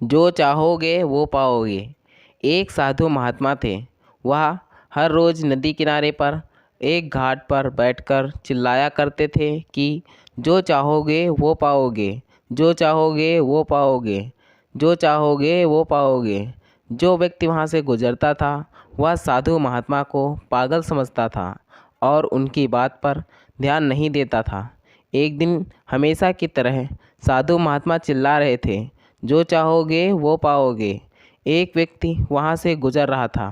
जो चाहोगे वो पाओगे। एक साधु महात्मा थे। वह हर रोज़ नदी किनारे पर एक घाट पर बैठकर चिल्लाया करते थे कि जो चाहोगे वो पाओगे, जो चाहोगे वो पाओगे, जो चाहोगे वो पाओगे। जो व्यक्ति वहाँ से गुजरता था वह साधु महात्मा को पागल समझता था और उनकी बात पर ध्यान नहीं देता था। एक दिन हमेशा की तरह साधु महात्मा चिल्ला रहे थे, जो चाहोगे वो पाओगे। एक व्यक्ति वहाँ से गुजर रहा था।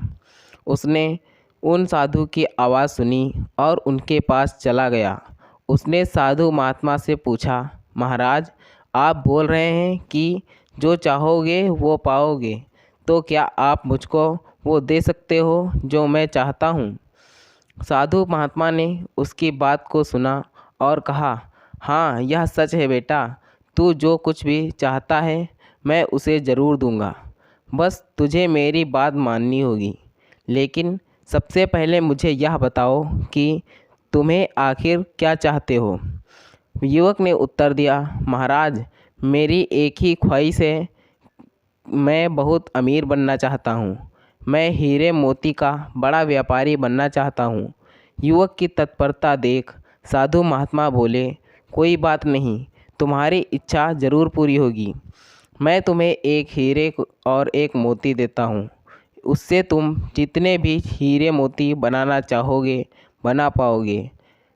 उसने उन साधु की आवाज़ सुनी और उनके पास चला गया। उसने साधु महात्मा से पूछा, महाराज, आप बोल रहे हैं कि जो चाहोगे वो पाओगे, तो क्या आप मुझको वो दे सकते हो जो मैं चाहता हूँ? साधु महात्मा ने उसकी बात को सुना और कहा, हाँ, यह सच है बेटा। तू जो कुछ भी चाहता है मैं उसे ज़रूर दूंगा। बस तुझे मेरी बात माननी होगी। लेकिन सबसे पहले मुझे यह बताओ कि तुम्हें आखिर क्या चाहते हो? युवक ने उत्तर दिया, महाराज, मेरी एक ही ख्वाहिश है। मैं बहुत अमीर बनना चाहता हूँ। मैं हीरे मोती का बड़ा व्यापारी बनना चाहता हूँ। युवक की तत्परता देख साधु महात्मा बोले, कोई बात नहीं, तुम्हारी इच्छा ज़रूर पूरी होगी। मैं तुम्हें एक हीरे और एक मोती देता हूँ। उससे तुम जितने भी हीरे मोती बनाना चाहोगे बना पाओगे।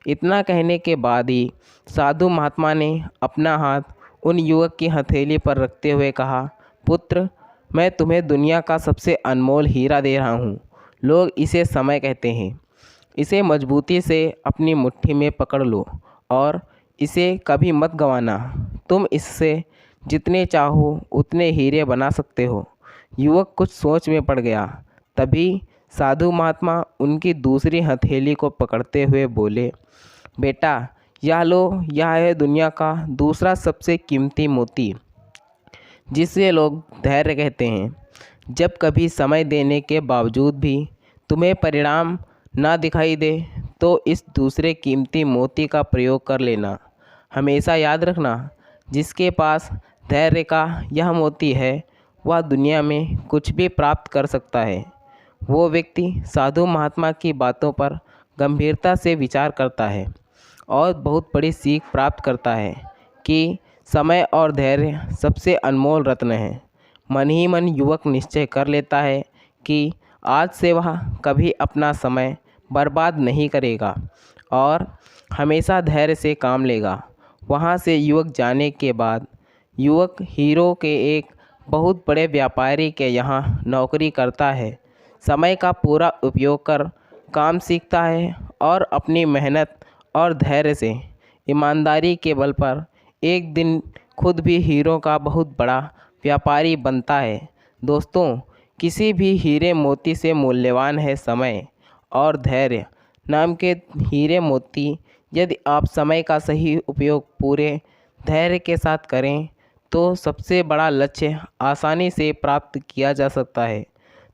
इतना कहने के बाद ही साधु महात्मा ने अपना हाथ उन युवक की हथेली पर रखते हुए कहा, पुत्र, मैं तुम्हें दुनिया का सबसे अनमोल हीरा दे रहा हूँ। लोग इसे समय कहते हैं। इसे मजबूती से अपनी मुट्ठी में पकड़ लो और इसे कभी मत गंवाना। तुम इससे जितने चाहो उतने हीरे बना सकते हो। युवक कुछ सोच में पड़ गया। तभी साधु महात्मा उनकी दूसरी हथेली को पकड़ते हुए बोले, बेटा, यह लो, यह है दुनिया का दूसरा सबसे कीमती मोती, जिसे लोग धैर्य कहते हैं। जब कभी समय देने के बावजूद भी तुम्हें परिणाम ना दिखाई दे तो इस दूसरे कीमती मोती का प्रयोग कर लेना। हमेशा याद रखना, जिसके पास धैर्य का यह मोती है वह दुनिया में कुछ भी प्राप्त कर सकता है। वो व्यक्ति साधु महात्मा की बातों पर गंभीरता से विचार करता है और बहुत बड़ी सीख प्राप्त करता है कि समय और धैर्य सबसे अनमोल रत्न हैं। मन ही मन युवक निश्चय कर लेता है कि आज से वह कभी अपना समय बर्बाद नहीं करेगा और हमेशा धैर्य से काम लेगा। वहाँ से युवक जाने के बाद युवक हीरो के एक बहुत बड़े व्यापारी के यहाँ नौकरी करता है। समय का पूरा उपयोग कर काम सीखता है और अपनी मेहनत और धैर्य से ईमानदारी के बल पर एक दिन खुद भी हीरो का बहुत बड़ा व्यापारी बनता है। दोस्तों, किसी भी हीरे मोती से मूल्यवान है समय और धैर्य नाम के हीरे मोती। यदि आप समय का सही उपयोग पूरे धैर्य के साथ करें तो सबसे बड़ा लक्ष्य आसानी से प्राप्त किया जा सकता है।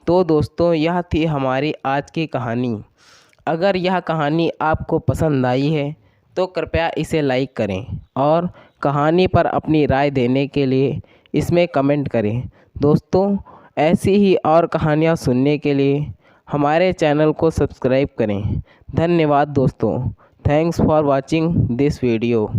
तो दोस्तों, यह थी हमारी आज की कहानी। अगर यह कहानी आपको पसंद आई है तो कृपया इसे लाइक करें और कहानी पर अपनी राय देने के लिए इसमें कमेंट करें। दोस्तों, ऐसी ही और कहानियाँ सुनने के लिए हमारे चैनल को सब्सक्राइब करें। धन्यवाद दोस्तों। Thanks for watching this video.